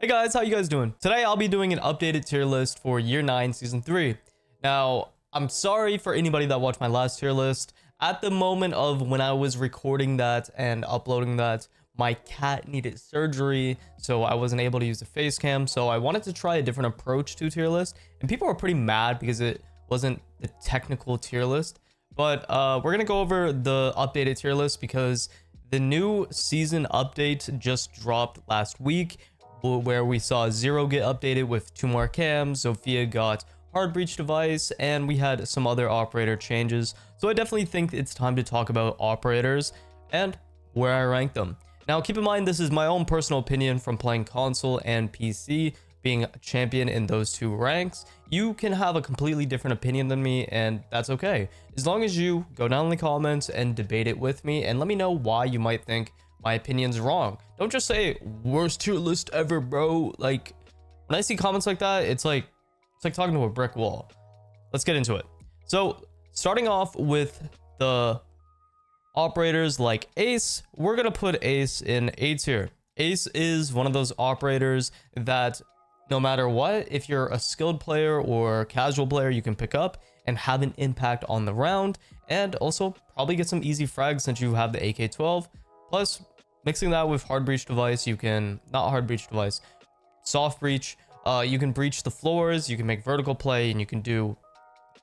Hey guys, how you guys doing? Today I'll be doing an updated tier list for Year 9 Season 3. Now, I'm sorry for anybody that watched my last tier list. At the moment of when I was recording that and uploading that, my cat needed surgery, so I wasn't able to use the face cam. So I wanted to try a different approach to tier list, and people were pretty mad because it wasn't the technical tier list. But we're gonna go over the updated tier list because the new season update just dropped last week, where we saw Zero get updated with 2 more cams, Sophia got hard breach device, and we had some other operator changes. So I definitely think it's time to talk about operators and where I rank them. Now keep in mind, this is my own personal opinion from playing console and PC, being a champion in those 2 ranks. You can have a completely different opinion than me, and that's okay, as long as you go down in the comments and debate it with me and let me know why you might think my opinion's wrong. Don't just say worst tier list ever, bro. Like, when I see comments like that, it's like talking to a brick wall. Let's get into it. So starting off with the operators like Ace, we're gonna put Ace in A tier. Ace is one of those operators that no matter what, if you're a skilled player or casual player, you can pick up and have an impact on the round, and also probably get some easy frags since you have the AK-12. Plus, mixing that with hard breach device, you can, not hard breach device, soft breach, you can breach the floors, you can make vertical play, and you can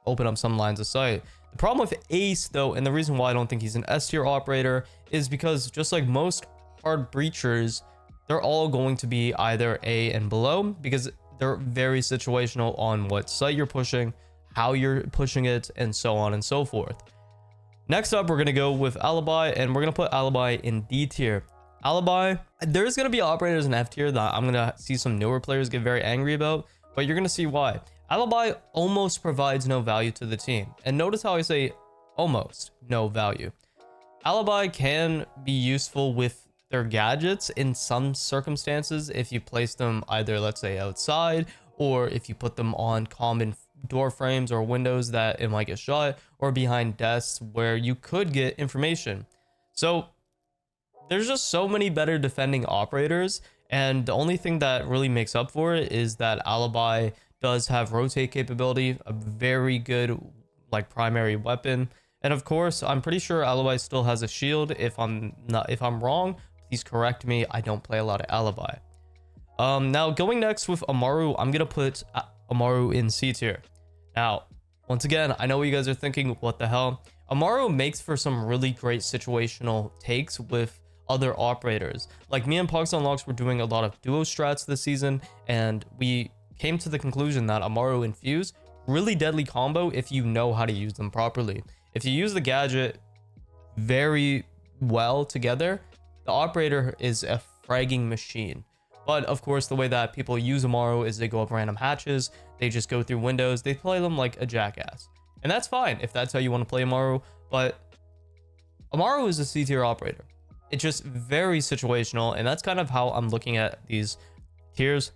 open up some lines of sight. The problem with Ace though, and the reason why I don't think he's an S tier operator, is because just like most hard breachers, they're all going to be either A and below, because they're very situational on what site you're pushing, how you're pushing it, and so on and so forth. Next up, we're going to go with Alibi, and we're going to put Alibi in D tier. Alibi, there's going to be operators in F tier that I'm going to see some newer players get very angry about, but you're going to see why. Alibi almost provides no value to the team. And notice how I say almost no value. Alibi can be useful with their gadgets in some circumstances if you place them either, let's say, outside, or if you put them on common door frames or windows that it might get shot, or behind desks where you could get information. So there's just so many better defending operators, and the only thing that really makes up for it is that Alibi does have rotate capability, a very good like primary weapon, and of course I'm pretty sure Alibi still has a shield. If I'm wrong, please correct me. I don't play a lot of Alibi. Now going next with Amaru, I'm gonna put Amaru in C tier. Now, once again, I know what you guys are thinking, what the hell? Amaru makes for some really great situational takes with other operators. Like me and Pucks Unlocks were doing a lot of duo strats this season, and we came to the conclusion that Amaru and Fuse, really deadly combo if you know how to use them properly. If you use the gadget very well together, the operator is a fragging machine. But of course, the way that people use Amaru is they go up random hatches, they just go through windows, they play them like a jackass. And that's fine if that's how you want to play Amaru, but Amaru is a C tier operator. It's just very situational, and that's kind of how I'm looking at these tiers,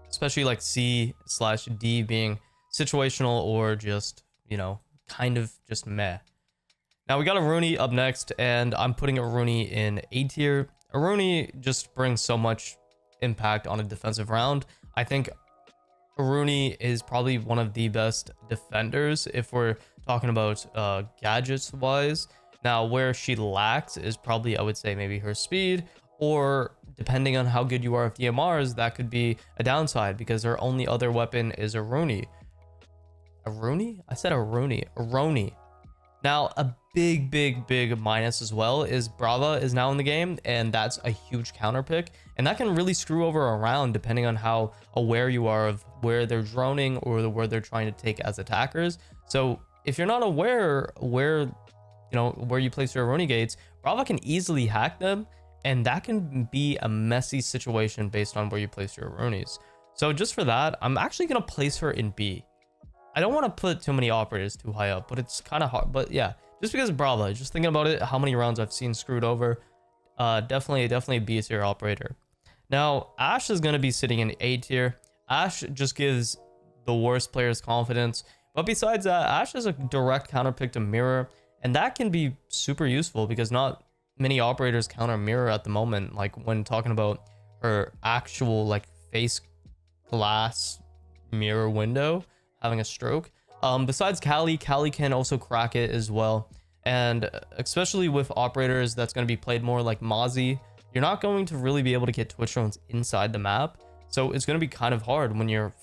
especially like C/D being situational or just, you know, kind of just meh. Now we got Aruni up next, and I'm putting Aruni in A tier. Aruni just brings so much impact on a defensive round. I think Aruni is probably one of the best defenders if we're talking about gadgets wise. Now where she lacks is probably, I would say, maybe her speed, or depending on how good you are with DMRs, that could be a downside because her only other weapon is Aruni. Aruni? I said Aruni. Aroni. Now, a big minus as well is Brava is now in the game, and that's a huge counter pick, and that can really screw over a round depending on how aware you are of where they're droning or where they're trying to take as attackers. So if you're not aware where you place your Aroni gates, Brava can easily hack them, and that can be a messy situation based on where you place your Aronis. So just for that, I'm actually going to place her in B. I don't want to put too many operators too high up, but it's kind of hard. But yeah, just because Brava, just thinking about it, how many rounds I've seen screwed over, definitely a B tier operator. Now, Ashe is going to be sitting in A tier. Ashe just gives the worst players confidence. But besides that, Ashe is a direct counter pick to Mirror, and that can be super useful because not many operators counter Mirror at the moment. Like when talking about her actual like face glass mirror window having a stroke. Besides Callie can also crack it as well. And especially with operators that's going to be played more like Mozzie, you're not going to really be able to get Twitch drones inside the map. So it's going to be kind of hard when you're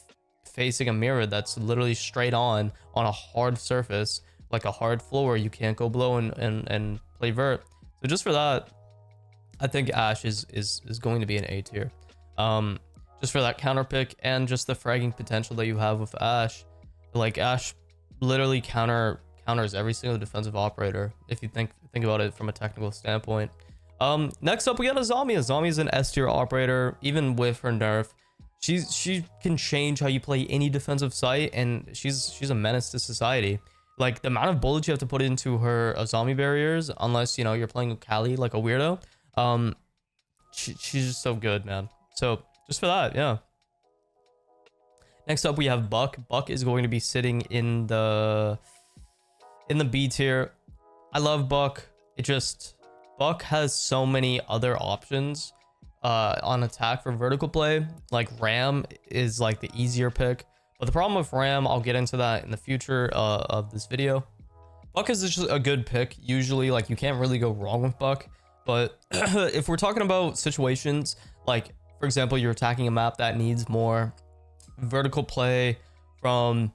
facing a mirror that's literally straight on a hard surface, like a hard floor. You can't go below and play vert. So just for that, I think Ashe is going to be an A tier. Just for that counter pick and just the fragging potential that you have with Ashe. Like Ashe literally counters every single defensive operator if you think about it from a technical standpoint. Next up we got Azami. Azami is an S tier operator. Even with her nerf, she can change how you play any defensive site, and she's a menace to society. Like the amount of bullets you have to put into her Azami barriers, unless you know you're playing with Callie like a weirdo, she's just so good, man. So just for that, yeah. Next up we have Buck. Buck is going to be sitting in the B tier. I love Buck. Buck has so many other options on attack for vertical play. Like Ram is like the easier pick, but the problem with Ram, I'll get into that in the future of this video. Buck is just a good pick usually. Like you can't really go wrong with Buck. But if we're talking about situations like, for example, you're attacking a map that needs more vertical play and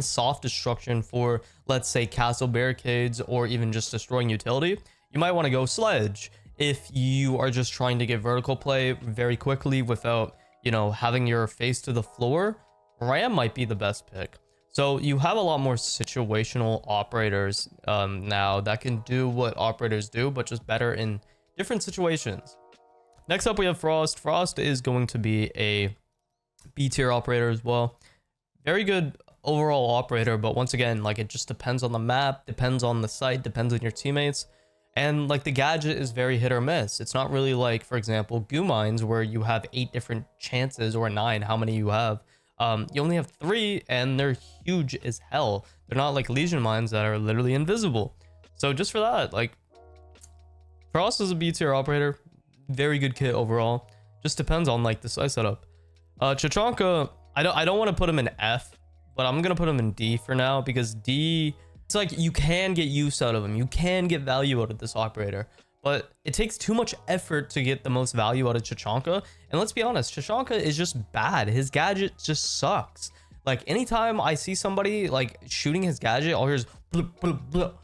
soft destruction for, let's say, castle barricades or even just destroying utility, you might want to go Sledge. If you are just trying to get vertical play very quickly without, you know, having your face to the floor, Ram might be the best pick. So you have a lot more situational operators now that can do what operators do, but just better in different situations. Next up we have Frost. Frost is going to be a B tier operator as well. Very good overall operator, but once again, like it just depends on the map, depends on the site, depends on your teammates, and like the gadget is very hit or miss. It's not really like, for example, goo mines where you have 8 different chances, or 9, how many you have. You only have 3 and they're huge as hell. They're not like Legion mines that are literally invisible. So just for that, like Frost is a B tier operator, very good kit overall. Just depends on like the site setup. Chachanka, I don't want to put him in F, but I'm gonna put him in D for now, because D, it's like you can get use out of him, you can get value out of this operator, but it takes too much effort to get the most value out of Chachanka. And let's be honest, Chachanka is just bad. His gadget just sucks. Like anytime I see somebody like shooting his gadget, all here's blub, blub, blub.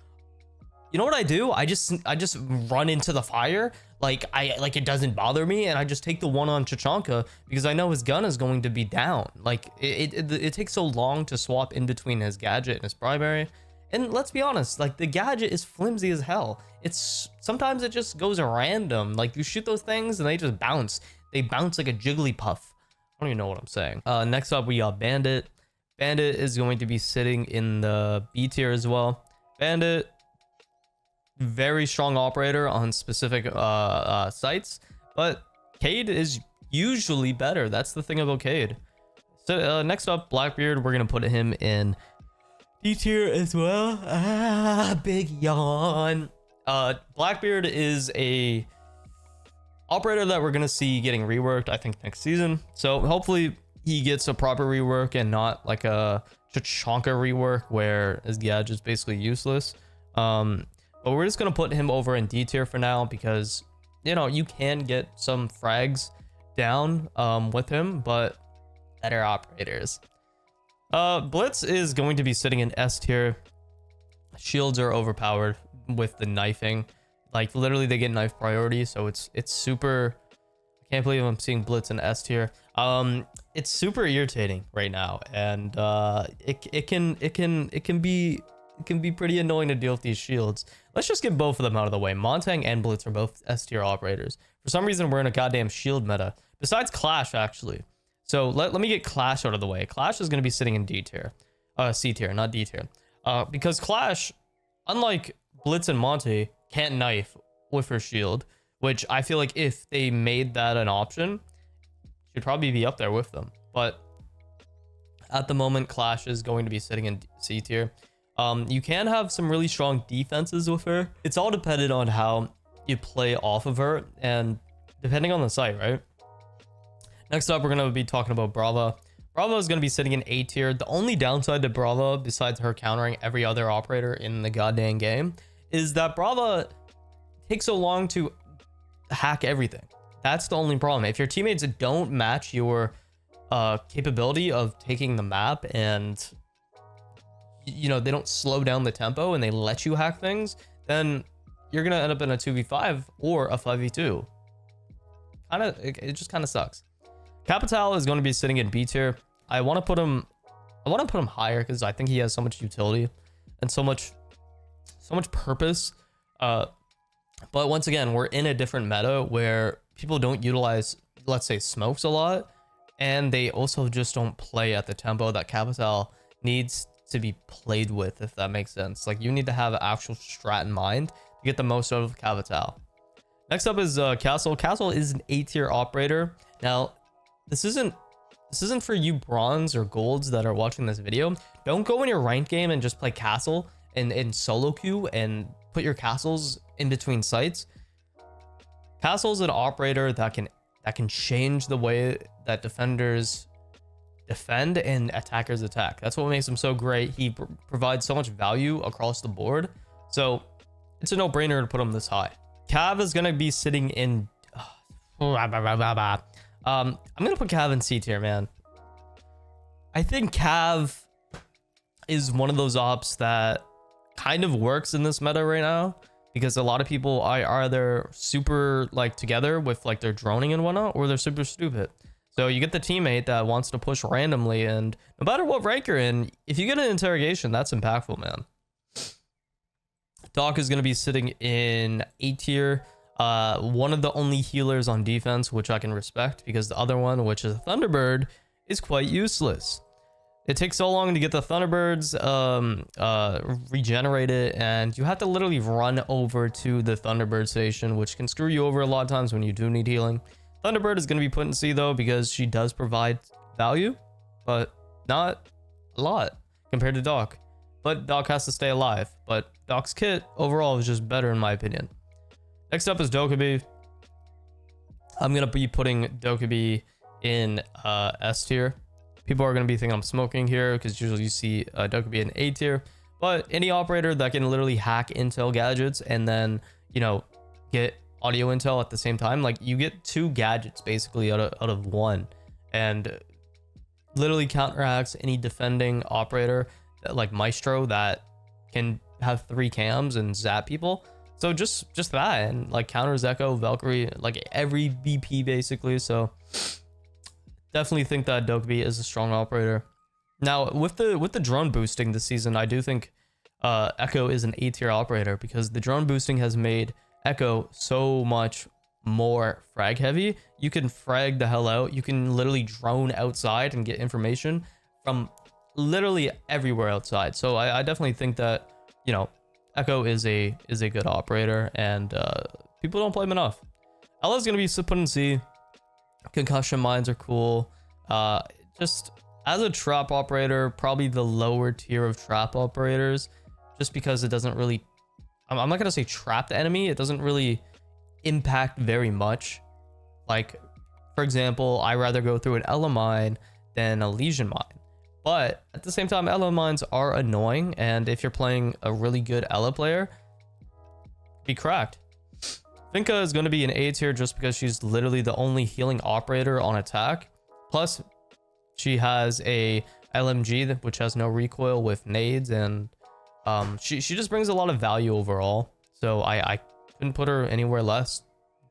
You know what I do? I just run into the fire. Like it doesn't bother me, and I just take the one on Chachanka because I know his gun is going to be down. Like it takes so long to swap in between his gadget and his primary. And let's be honest, like the gadget is flimsy as hell. It's sometimes it just goes random. Like you shoot those things and they just bounce. They bounce like a Jigglypuff. I don't even know what I'm saying. Next up we got Bandit. Bandit is going to be sitting in the B tier as well. Bandit, very strong operator on specific sites, but Cade is usually better. That's the thing about Cade. So next up, Blackbeard, we're gonna put him in D tier as well. Big yawn. Blackbeard is a operator that we're gonna see getting reworked, I think, next season. So hopefully he gets a proper rework and not like a Chachanka rework where his gadget's basically useless. But we're just gonna put him over in D tier for now, because you know you can get some frags down with him, but better operators. Blitz is going to be sitting in S tier. Shields are overpowered with the knifing. Like literally they get knife priority, so it's super. I can't believe I'm seeing Blitz in S tier. It's super irritating right now, and it can be pretty annoying to deal with these shields. Let's just get both of them out of the way. Montang and Blitz are both S tier operators. For some reason, we're in a goddamn shield meta. Besides Clash, actually. So let me get Clash out of the way. Clash is going to be sitting in D tier. C tier, not D tier. Because Clash, unlike Blitz and Monty, can't knife with her shield, which I feel like if they made that an option, should probably be up there with them. But at the moment, Clash is going to be sitting in C tier. You can have some really strong defenses with her. It's all dependent on how you play off of her, and depending on the site, right? Next up, we're going to be talking about Brava. Brava is going to be sitting in A tier. The only downside to Brava, besides her countering every other operator in the goddamn game, is that Brava takes so long to hack everything. That's the only problem. If your teammates don't match your capability of taking the map, and you know, they don't slow down the tempo and they let you hack things, then you're gonna end up in a 2v5 or a 5v2. It just kind of sucks. Capital is going to be sitting in B tier. I want to put him higher because I think he has so much utility and so much purpose. But once again, we're in a different meta where people don't utilize, let's say, smokes a lot, and they also just don't play at the tempo that Capital needs to be played with, if that makes sense. Like, you need to have an actual strat in mind to get the most out of Capital. Next up is Castle. Castle is an A tier operator. Now, this isn't for you bronze or golds that are watching this video. Don't go in your ranked game and just play Castle in solo queue and put your castles in between sites. Castle's an operator that can change the way that defenders defend and attackers attack. That's what makes him so great. He provides so much value across the board. So it's a no-brainer to put him this high. Cav is going to be sitting in... I'm going to put Cav in C tier, man. I think Cav is one of those ops that kind of works in this meta right now, because a lot of people are either super like together with like their droning and whatnot, or they're super stupid. So you get the teammate that wants to push randomly, and no matter what rank you're in, if you get an interrogation, that's impactful, man. Doc is going to be sitting in A tier. One of the only healers on defense, which I can respect, because the other one, which is Thunderbird, is quite useless. It takes so long to get the Thunderbirds regenerated, and you have to literally run over to the Thunderbird station, which can screw you over a lot of times when you do need healing. Thunderbird is going to be put in C though, because she does provide value, but not a lot compared to Doc. But Doc has to stay alive. But Doc's kit overall is just better in my opinion. Next up is Dokkaebi. I'm going to be putting Dokkaebi in S tier. People are going to be thinking I'm smoking here, because usually you see Dokkaebi in A tier. But any operator that can literally hack intel gadgets and then, you know, get audio intel at the same time, like you get 2 gadgets basically out of 1, and literally counteracts any defending operator like Maestro that can have 3 cams and zap people. So just that, and like counters Echo, Valkyrie, like every BP basically. So definitely think that Dokkaebi is a strong operator. Now with the drone boosting this season, I do think Echo is an A tier operator, because the drone boosting has made Echo so much more frag heavy. You can frag the hell out. You can literally drone outside and get information from literally everywhere outside. So I definitely think that, you know, Echo is a good operator, and people don't play him enough. Ella's gonna be put in C. Concussion mines are cool. Just as a trap operator, probably the lower tier of trap operators, just because it doesn't really, I'm not gonna say trap the enemy, it doesn't really impact very much. Like, for example, I rather go through an Ella mine than a Legion mine. But at the same time, Ella mines are annoying, and if you're playing a really good Ella player, be cracked. Finka is going to be an A tier just because she's literally the only healing operator on attack. Plus, she has a LMG which has no recoil with nades, and she just brings a lot of value overall. So I couldn't put her anywhere less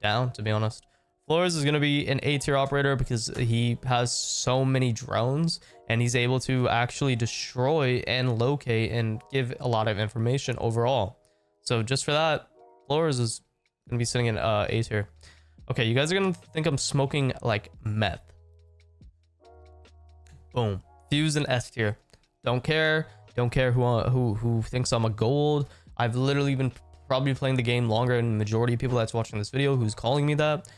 down, to be honest. Flores is going to be an A tier operator because he has so many drones, and he's able to actually destroy and locate and give a lot of information overall. So just for that, Flores is going to be sitting in A tier. Okay, you guys are going to think I'm smoking like meth. Boom. Fuse in S tier. Don't care who thinks I'm a gold. I've literally been probably playing the game longer than the majority of people that's watching this video who's calling me that.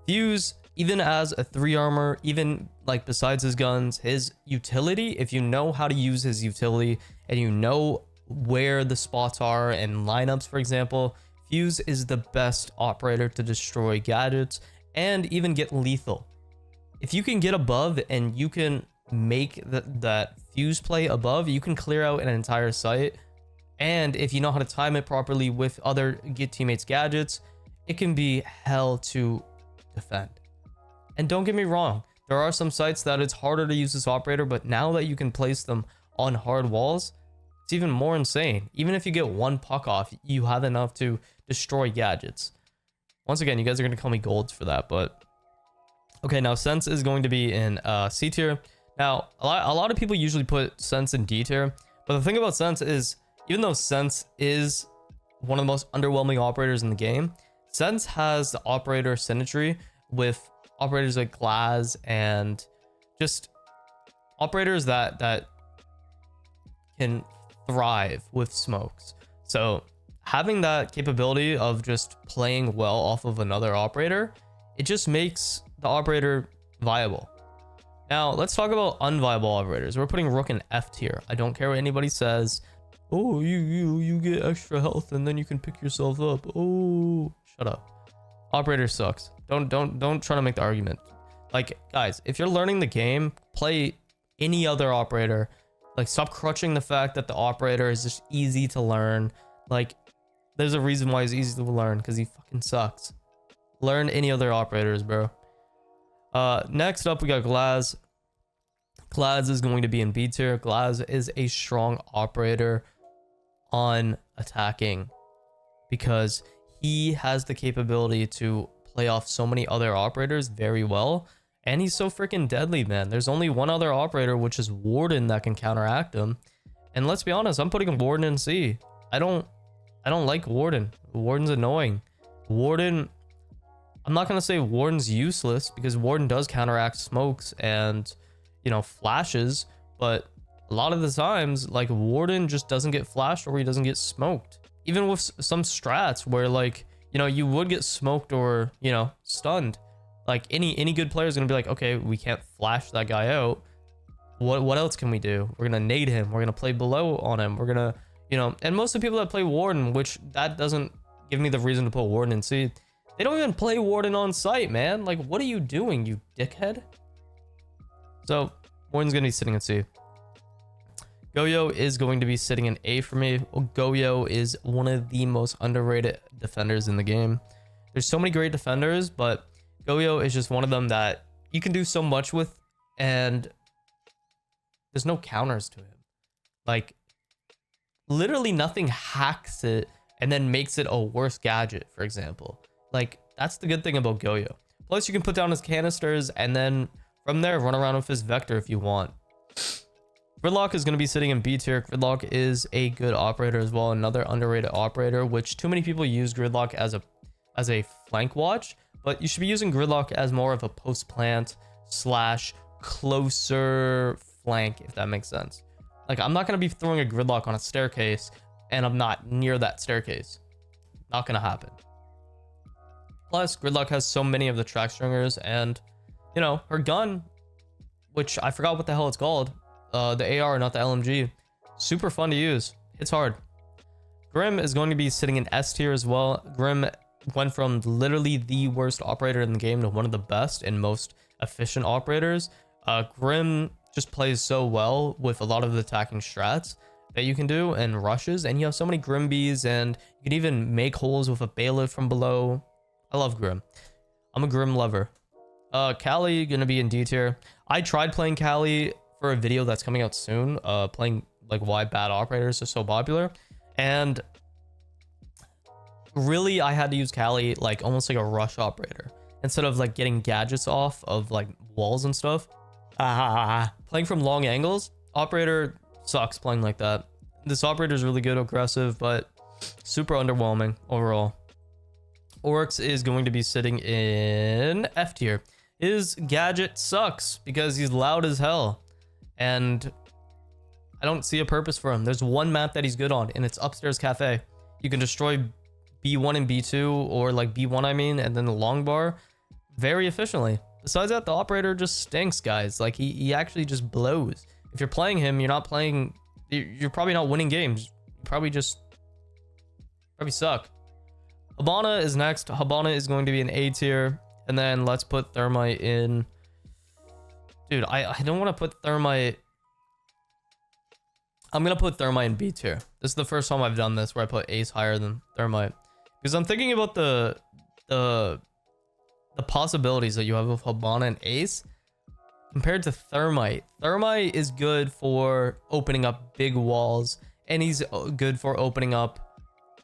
Fuse, even as a 3 armor, even like besides his guns, his utility, if you know how to use his utility and you know where the spots are and lineups, for example, Fuse is the best operator to destroy gadgets and even get lethal. If you can get above and you can make that fuse play above, you can clear out an entire site. And if you know how to time it properly with other teammates' gadgets, it can be hell to defend. And don't get me wrong, there are some sites that it's harder to use this operator, but now that you can place them on hard walls, it's even more insane. Even if you get one puck off, you have enough to destroy gadgets. Once again, you guys are going to call me golds for that, but okay, now Sense is going to be in C tier. Now, a lot of people usually put Sense in D tier, but the thing about Sense is, even though Sense is one of the most underwhelming operators in the game, Sense has the operator synergy with operators like Glass and just operators that can thrive with smokes. So having that capability of just playing well off of another operator, it just makes the operator viable. Now let's talk about unviable operators. We're putting Rook in F tier. I don't care what anybody says. Oh, you get extra health and then you can pick yourself up. Oh, shut up. Operator sucks. Don't try to make the argument. Like, guys, if you're learning the game, play any other operator. Like, stop crutching the fact that the operator is just easy to learn. Like, there's a reason why he's easy to learn, because he fucking sucks. Learn any other operators, bro. Next up, we got Glass. Glass is going to be in B tier. Glass is a strong operator on attacking because he has the capability to play off so many other operators very well, and he's so freaking deadly, man. There's only one other operator, which is Warden, that can counteract him. And let's be honest, I'm putting Warden in C. I don't like Warden. Warden's annoying. Warden, I'm not gonna say Warden's useless, because Warden does counteract smokes and, you know, flashes, but a lot of the times, like, Warden just doesn't get flashed or he doesn't get smoked. Even with some strats where, like, you know, you would get smoked or, you know, stunned. Like, any good player is gonna be like, okay, we can't flash that guy out. What else can we do? We're gonna nade him. We're gonna play below on him. We're gonna, you know, and most of the people that play Warden, which that doesn't give me the reason to put Warden in C, they don't even play Warden on site, man. Like, what are you doing, you dickhead? So Warden's gonna be sitting in C. Goyo is going to be sitting in A for me. Goyo is one of the most underrated defenders in the game. There's so many great defenders, but Goyo is just one of them that you can do so much with, and there's no counters to him. Like, literally nothing hacks it and then makes it a worse gadget, for example. Like, that's the good thing about Goyo. Plus, you can put down his canisters and then from there run around with his vector if you want. Gridlock is going to be sitting in B tier. Gridlock is a good operator as well, another underrated operator, which too many people use Gridlock as a flank watch, but you should be using Gridlock as more of a post plant / closer flank, if that makes sense. Like, I'm not going to be throwing a Gridlock on a staircase and I'm not near that staircase. Not going to happen. Plus, Gridlock has so many of the track stringers, and, you know, her gun, which I forgot what the hell it's called, the AR, not the LMG, super fun to use. It's hard. Grim is going to be sitting in S tier as well. Grim went from literally the worst operator in the game to one of the best and most efficient operators. Grim just plays so well with a lot of the attacking strats that you can do and rushes, and you have so many Grimbees, and you can even make holes with a bailiff from below. I love Grim. I'm a Grim lover. Callie gonna be in D tier. I tried playing Callie for a video that's coming out soon, playing like why bad operators are so popular, and really I had to use Callie like almost like a rush operator instead of like getting gadgets off of like walls and stuff. Playing from long angles, operator sucks playing like that. This operator is really good, aggressive, but super underwhelming overall. Oryx is going to be sitting in F tier. His gadget sucks because he's loud as hell, and I don't see a purpose for him. There's one map that he's good on, and it's Upstairs Cafe. You can destroy B1 and B2, or like B1 I mean, and then the long bar very efficiently. Besides that, the operator just stinks, guys. Like, he actually just blows. If you're playing him, you're probably not winning games. You probably suck. Habana is next. Habana is going to be an A tier. And then let's put Thermite in. Dude, I don't want to put Thermite. I'm going to put Thermite in B tier. This is the first time I've done this where I put Ace higher than Thermite. Because I'm thinking about the possibilities that you have with Hibana and Ace compared to Thermite. Thermite is good for opening up big walls, and he's good for opening up,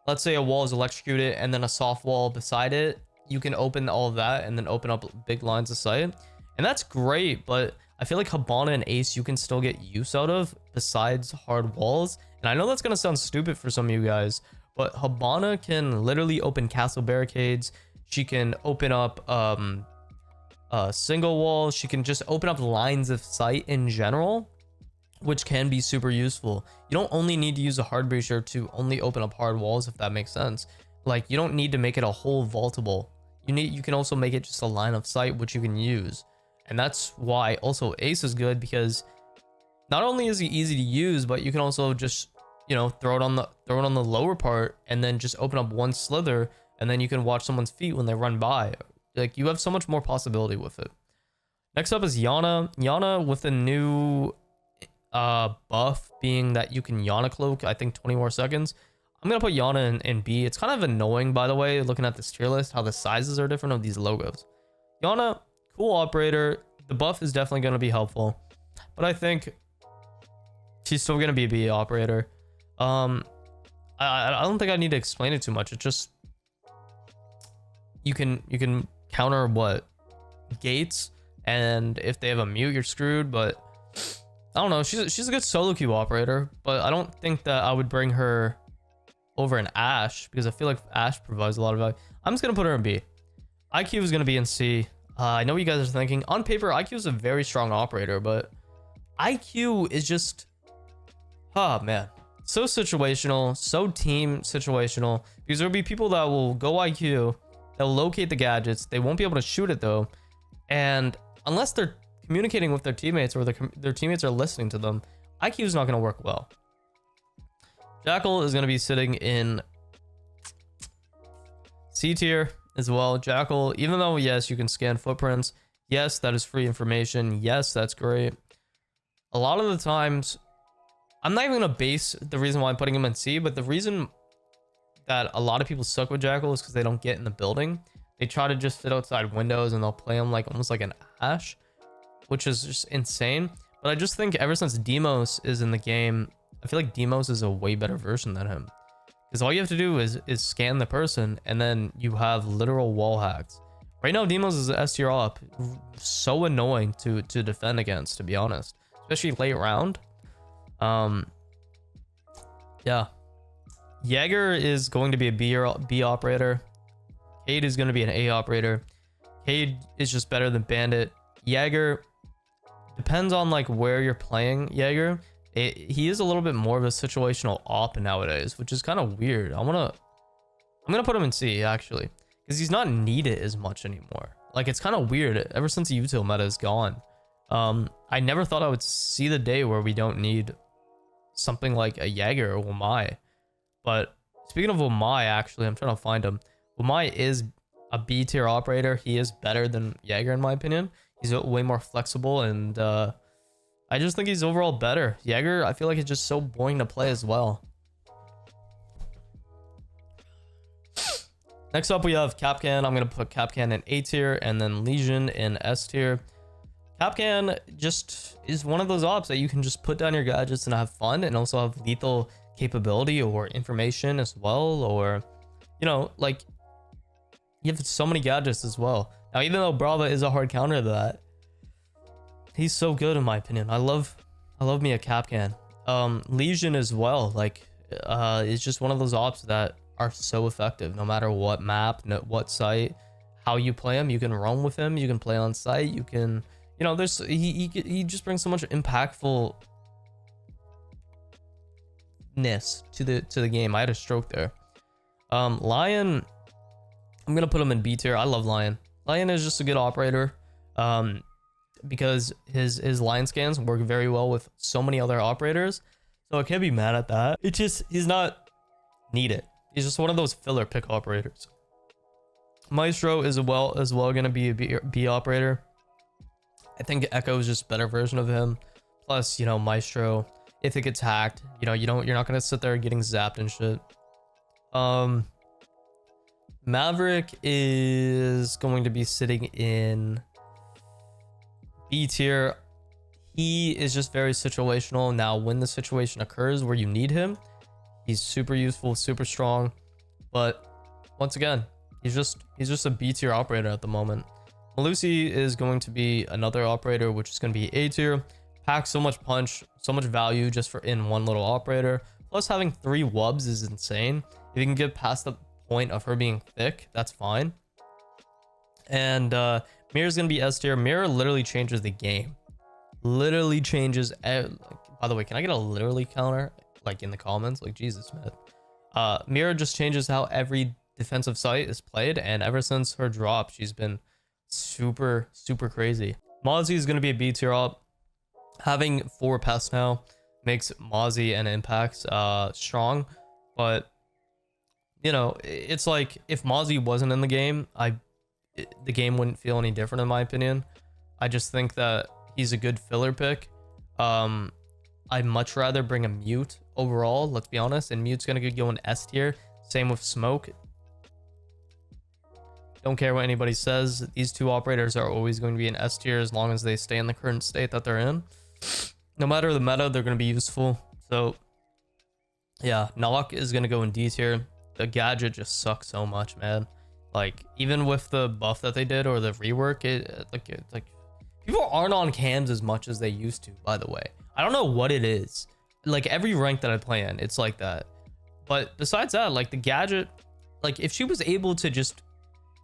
let's say a wall is electrocuted and then a soft wall beside it. You can open all of that and then open up big lines of sight, and that's great. But I feel like Hibana and Ace you can still get use out of besides hard walls. And I know that's gonna sound stupid for some of you guys, but Hibana can literally open castle barricades. She can open up single walls. She can just open up lines of sight in general, which can be super useful. You don't only need to use a hard breacher to only open up hard walls, if that makes sense. Like, you don't need to make it a whole vaultable. You can also make it just a line of sight, which you can use. And that's why also Ace is good, because not only is he easy to use, but you can also just, you know, throw it on the lower part and then just open up one slither, and then you can watch someone's feet when they run by. Like, you have so much more possibility with it. Next up is Yana. Yana with a new buff being that you can Yana cloak, I think 20 more seconds. I'm gonna put Yana in B. It's kind of annoying, by the way, looking at this tier list, how the sizes are different of these logos. Yana, cool operator. The buff is definitely gonna be helpful, but I think she's still gonna be a B operator. I don't think I need to explain it too much. It's just you can counter what gates, and if they have a mute, you're screwed. But I don't know. She's a good solo queue operator, but I don't think that I would bring her over an Ashe, because I feel like Ashe provides a lot of value. I'm just gonna put her in B. IQ is gonna be in C. I know what you guys are thinking. On paper, IQ is a very strong operator, but IQ is just, oh man, so situational, so team situational. Because there'll be people that will go IQ, they'll locate the gadgets, they won't be able to shoot it though, and unless they're communicating with their teammates or their teammates are listening to them, IQ is not going to work well. Jackal is going to be sitting in C tier as well. Jackal, even though yes, you can scan footprints, yes, that is free information, yes, that's great. A lot of the times, I'm not even going to base the reason why I'm putting him in C, but the reason that a lot of people suck with Jackal is because they don't get in the building. They try to just sit outside windows and they'll play him like almost like an Ashe, which is just insane. But I just think ever since Demos is in the game, I feel like Demos is a way better version than him, because all you have to do is scan the person and then you have literal wall hacks. Right now Demos is S tier op, so annoying to defend against, to be honest, especially late round. Yeah, Jaeger is going to be a B operator. Cade is going to be an A operator. Cade is just better than Bandit. Jaeger depends on like where you're playing Jaeger. He is a little bit more of a situational op nowadays, which is kind of weird. I'm gonna put him in C actually, because he's not needed as much anymore. Like, it's kind of weird ever since the util meta is gone. I never thought I would see the day where we don't need something like a Jaeger or Wamai. But speaking of Wamai, actually, I'm trying to find him. Wamai is a B tier operator. He is better than Jaeger in my opinion. He's way more flexible, and I just think he's overall better. Jaeger, I feel like it's just so boring to play as well. Next up, we have Capcan. I'm going to put Capcan in A tier and then Legion in S tier. Capcan just is one of those ops that you can just put down your gadgets and have fun, and also have lethal capability or information as well, or, you know, like, you have so many gadgets as well. Now, even though Brava is a hard counter to that, he's so good in my opinion. I love me a Capcan. Legion as well, like, is just one of those ops that are so effective no matter what map, what site, how you play him. You can roam with him, you can play on site, you can, you know, there's he just brings so much impactfulness to the game. I had a stroke there. Lion, I'm gonna put him in B tier. I love Lion. Lion is just a good operator, because his line scans work very well with so many other operators, so I can't be mad at that. It's just he's not needed. He's just one of those filler pick operators. Maestro is as well gonna be a B operator. I think Echo is just a better version of him. Plus, you know, Maestro, if it gets hacked, you know, you're not gonna sit there getting zapped and shit. Maverick is going to be sitting in B tier. He is just very situational. Now, when the situation occurs where you need him, he's super useful, super strong. But once again, he's just a B tier operator at the moment. Malusi is going to be another operator, which is going to be A tier. Packs so much punch, so much value just for in one little operator. Plus, having 3 wubs is insane. If you can get past the point of her being thick, that's fine. And Mirror's gonna be S tier. Mirror literally changes the game. Literally changes. By the way, can I get a literally counter like in the comments? Like, Jesus, man. Mirror just changes how every defensive site is played, and ever since her drop, she's been super crazy. Mozzie is gonna be a B tier op. Having 4 pests now makes Mozzie and Impacts strong, but you know, it's like if Mozzie wasn't in the game, the game wouldn't feel any different in my opinion. I just think that he's a good filler pick. I'd much rather bring a Mute overall, let's be honest, and Mute's gonna go in S tier. Same with Smoke. Don't care what anybody says. These 2 operators are always going to be in S tier as long as they stay in the current state that they're in. No matter the meta, they're going to be useful. So yeah, Knock is going to go in D tier. The gadget just sucks so much, man. Like, even with the buff that they did or the rework, it's like people aren't on cams as much as they used to, by the way. I don't know what it is. Like, every rank that I play in, it's like that. But besides that, like, the gadget, like, if she was able to just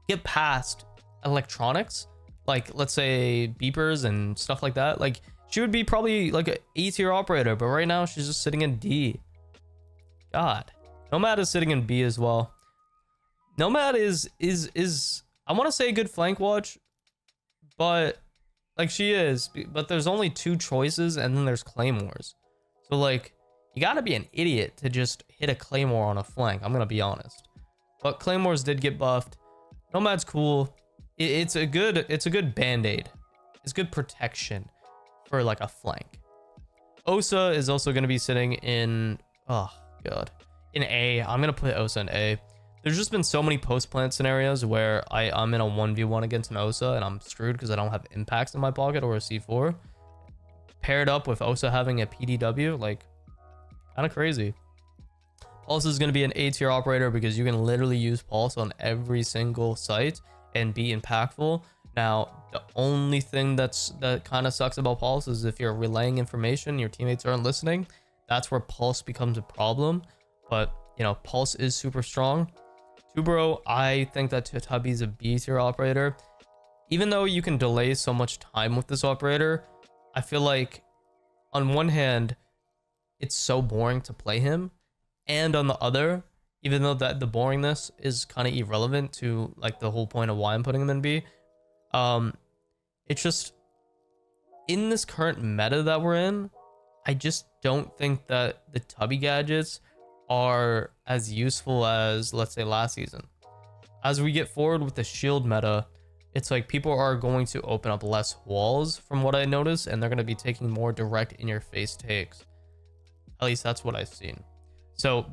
get past electronics, like, let's say beepers and stuff like that, like, she would be probably like an A tier operator, but right now she's just sitting in D. God. Nomad is sitting in B as well. Nomad is I want to say a good flank watch, but like she is, but there's only 2 choices and then there's claymores. So like, you gotta be an idiot to just hit a claymore on a flank, I'm gonna be honest. But claymores did get buffed. Nomad's cool. It's a good band-aid. It's good protection for like a flank. Osa is also gonna be sitting in, oh god, in A. I'm gonna put Osa in A. There's just been so many post-plant scenarios where I'm in a 1v1 against an Osa and I'm screwed because I don't have impacts in my pocket or a C4. Paired up with Osa having a PDW, like, kind of crazy. Pulse is going to be an A tier operator because you can literally use Pulse on every single site and be impactful. Now, the only thing that kind of sucks about Pulse is if you're relaying information, your teammates aren't listening. That's where Pulse becomes a problem. But, you know, Pulse is super strong. Tubero, I think that Tubby is a B tier operator. Even though you can delay so much time with this operator, I feel like on one hand, it's so boring to play him. And on the other, even though that the boringness is kind of irrelevant to like the whole point of why I'm putting him in B, it's just in this current meta that we're in, I just don't think that the Tubby gadgets are as useful as, let's say, last season. As we get forward with the shield meta, it's like people are going to open up less walls from what I noticed, and they're going to be taking more direct in your face takes. At least that's what I've seen. So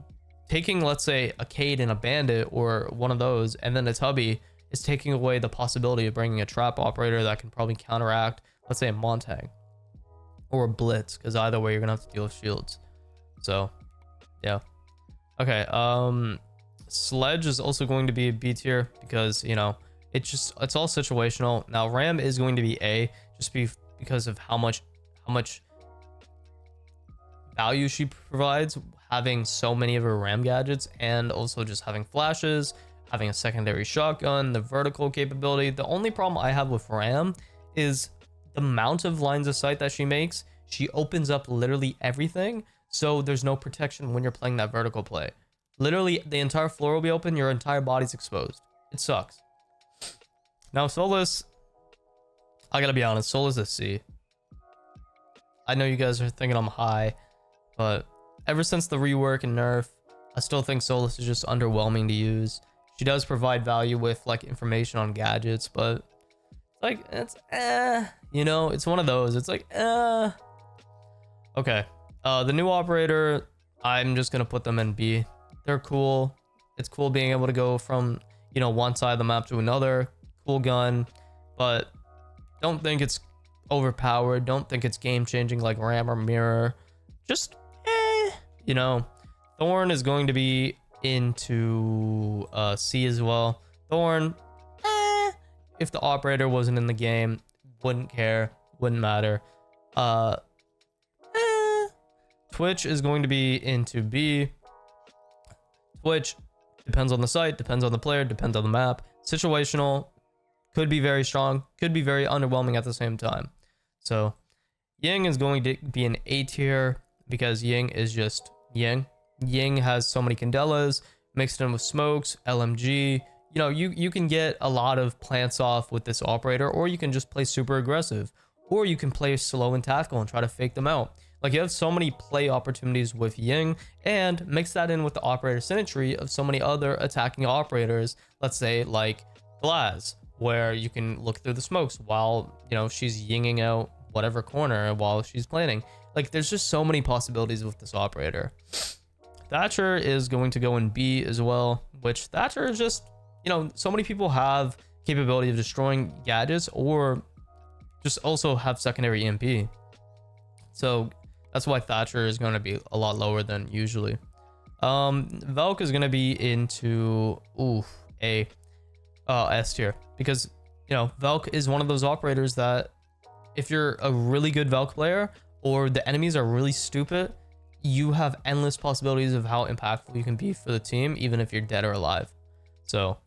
taking, let's say, a Cade and a Bandit or one of those, and then a Tubby is taking away the possibility of bringing a trap operator that can probably counteract, let's say, a Montag or a Blitz, because either way you're gonna have to deal with shields. So yeah. Okay, Sledge is also going to be a B tier because, you know, it's all situational. Now Ram is going to be A just because of how much value she provides, having so many of her Ram gadgets, and also just having flashes, having a secondary shotgun, the vertical capability. The only problem I have with Ram is the amount of lines of sight that she makes. She opens up literally everything, so there's no protection when you're playing that vertical play. Literally, the entire floor will be open, your entire body's exposed. It sucks. Now, Solus, I gotta be honest, Solus is C. I know you guys are thinking I'm high, but ever since the rework and nerf, I still think Solus is just underwhelming to use. She does provide value with like information on gadgets, but like it's you know, it's one of those. It's like okay. The new operator, I'm just gonna put them in B. They're cool. It's cool being able to go from, you know, one side of the map to another. Cool gun, but don't think it's overpowered. Don't think it's game changing like Ram or Mirror. Just you know. Thorn is going to be into C as well. Thorn, if the operator wasn't in the game, wouldn't care, wouldn't matter. Twitch is going to be into B. Twitch depends on the site, depends on the player, depends on the map. Situational, could be very strong, could be very underwhelming at the same time. So Ying is going to be an A tier because Ying is just Ying. Ying has so many Candelas mixed in with smokes, LMG. You know, you can get a lot of plants off with this operator, or you can just play super aggressive, or you can play slow and tactical and try to fake them out. Like, you have so many play opportunities with Ying, and mix that in with the operator synergy of so many other attacking operators. Let's say like Glaz, where you can look through the smokes while, you know, she's yinging out whatever corner while she's planning. Like, there's just so many possibilities with this operator. Thatcher is going to go in B as well, which Thatcher is just, you know, so many people have capability of destroying gadgets or just also have secondary EMP. So that's why Thatcher is going to be a lot lower than usually. Velk is going to be into A S tier, because, you know, Velk is one of those operators that if you're a really good Velk player or the enemies are really stupid, you have endless possibilities of how impactful you can be for the team, even if you're dead or alive. So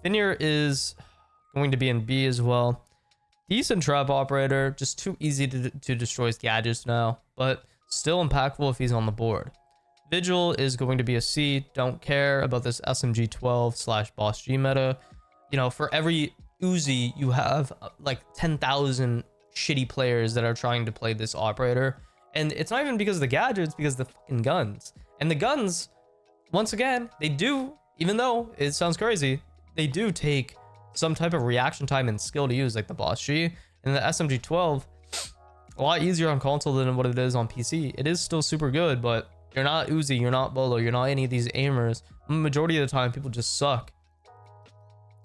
Finir is going to be in B as well. Decent trap operator, just too easy to destroy his gadgets now, but still impactful if he's on the board. Vigil is going to be a C. Don't care about this SMG 12 / Boss G meta. You know, for every Uzi, you have like 10,000 shitty players that are trying to play this operator. And it's not even because of the gadgets, because of the fucking guns. And the guns, once again, they do, even though it sounds crazy, they do take some type of reaction time and skill to use, like the Boss G. And the SMG 12, a lot easier on console than what it is on PC. It is still super good, but you're not Uzi, you're not Bolo, you're not any of these aimers. Majority of the time, people just suck.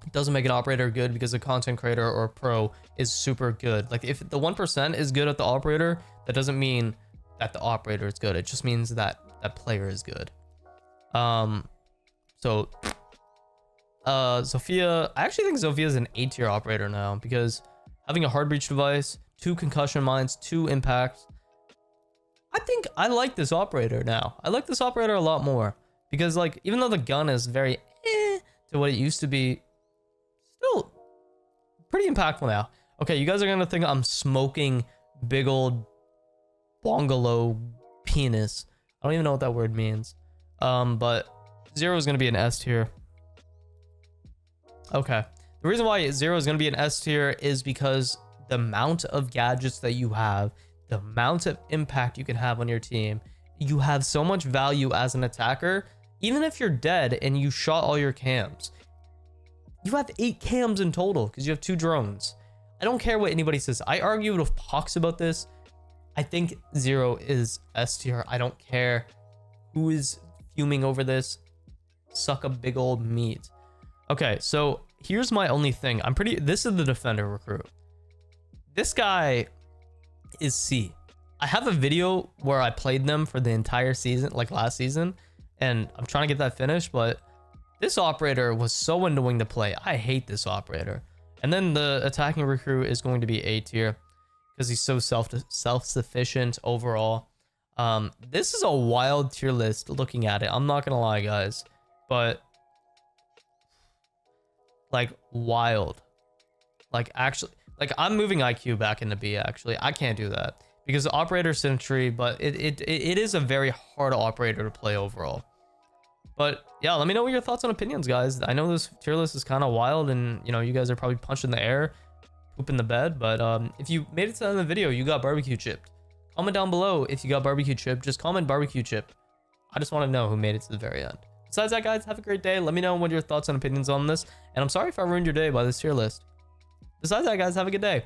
It doesn't make an operator good because a content creator or a pro is super good. Like, if the 1% is good at the operator, that doesn't mean that the operator is good. It just means that that player is good. So Zofia, I actually think Zofia is an A tier operator now, because having a hard breach device, 2 concussion mines, 2 impacts. I think I like this operator now. I like this operator a lot more, because like, even though the gun is very to what it used to be, still pretty impactful now. Okay, you guys are gonna think I'm smoking big old bungalow penis. I don't even know what that word means. But Zero is gonna be an S tier. Okay, the reason why Zero is gonna be an S tier is because the amount of gadgets that you have, the amount of impact you can have on your team, you have so much value as an attacker. Even if you're dead and you shot all your cams, you have 8 cams in total because you have 2 drones. I don't care what anybody says. I argued with Pox about this. I think Zero is S tier. I don't care who is fuming over this. Suck a big old meat. Okay, so here's my only thing. This is the defender recruit. This guy is C. I have a video where I played them for the entire season, like last season, and I'm trying to get that finished, but this operator was so annoying to play. I hate this operator. And then the attacking recruit is going to be A tier because he's so self-sufficient overall. This is a wild tier list looking at it. I'm not gonna lie, guys, but like wild. Like, actually, like, I'm moving IQ back into B. Actually, I can't do that because the operator symmetry, but it is a very hard operator to play overall. But yeah, let me know what your thoughts and opinions, guys. I know this tier list is kind of wild, and you know, you guys are probably punching the air, pooping the bed. But if you made it to the end of the video, you got barbecue chipped. Comment down below if you got barbecue chip. Just comment barbecue chip. I just want to know who made it to the very end. Besides that, guys, have a great day. Let me know what your thoughts and opinions on this. And I'm sorry if I ruined your day by this tier list. Besides that, guys, have a good day.